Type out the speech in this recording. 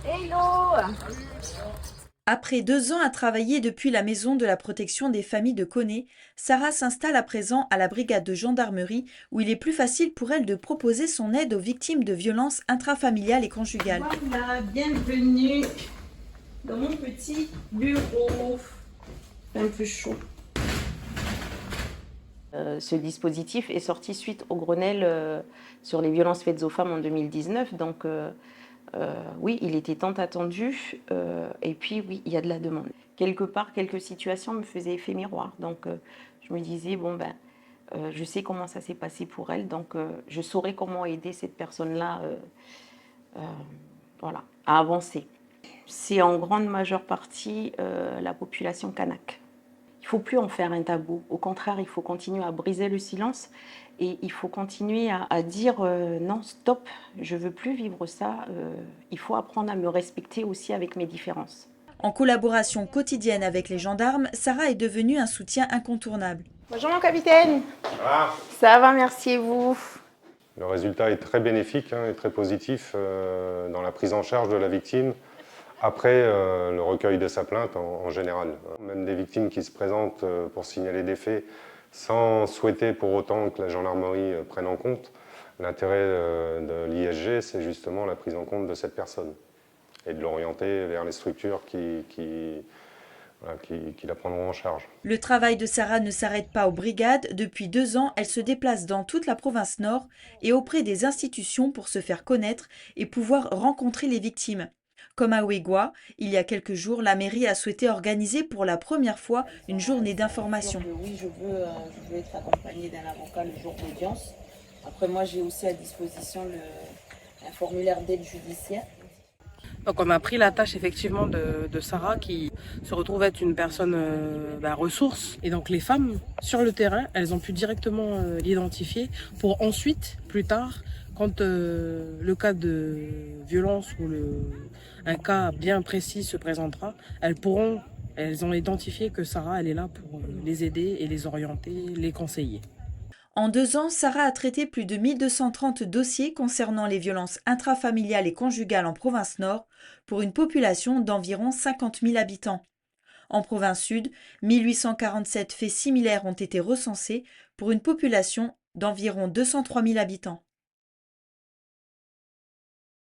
Hello. Après 2 ans à travailler depuis la maison de la protection des familles de Koné, Sarah s'installe à présent à la brigade de gendarmerie où il est plus facile pour elle de proposer son aide aux victimes de violences intrafamiliales et conjugales. Voilà, bienvenue dans mon petit bureau. Un peu chaud. Ce dispositif est sorti suite au Grenelle sur les violences faites aux femmes en 2019. Donc oui, il était tant attendu. Et puis oui, il y a de la demande. Quelque part, quelques situations me faisaient effet miroir. Donc je me disais, bon ben, je sais comment ça s'est passé pour elle. Donc je saurais comment aider cette personne-là voilà, à avancer. C'est en grande majeure partie la population kanak. Il ne faut plus en faire un tabou. Au contraire, il faut continuer à briser le silence et il faut continuer à dire non, stop, je ne veux plus vivre ça. Il faut apprendre à me respecter aussi avec mes différences. En collaboration quotidienne avec les gendarmes, Sarah est devenue un soutien incontournable. Bonjour mon capitaine. Ça va, merci et vous? Le résultat est très bénéfique et très positif dans la prise en charge de la victime après le recueil de sa plainte en général. Même des victimes qui se présentent pour signaler des faits sans souhaiter pour autant que la gendarmerie prenne en compte, l'intérêt de l'ISG, c'est justement la prise en compte de cette personne et de l'orienter vers les structures qui la prendront en charge. Le travail de Sarah ne s'arrête pas aux brigades. Depuis 2 ans, elle se déplace dans toute la province Nord et auprès des institutions pour se faire connaître et pouvoir rencontrer les victimes. Comme à Ouégoua, il y a quelques jours, la mairie a souhaité organiser pour la première fois une journée d'information. Oui, je veux être accompagnée d'un avocat le jour d'audience. Après, moi, j'ai aussi à disposition un formulaire d'aide judiciaire. Donc on a pris la tâche effectivement de Sarah qui se retrouve être une personne ressource. Et donc les femmes sur le terrain, elles ont pu directement l'identifier pour ensuite, plus tard, quand le cas de violence ou un cas bien précis se présentera, elles ont identifié que Sarah, elle est là pour les aider et les orienter, les conseiller. En 2 ans, Sarah a traité plus de 1230 dossiers concernant les violences intrafamiliales et conjugales en province Nord pour une population d'environ 50 000 habitants. En province Sud, 1847 faits similaires ont été recensés pour une population d'environ 203 000 habitants.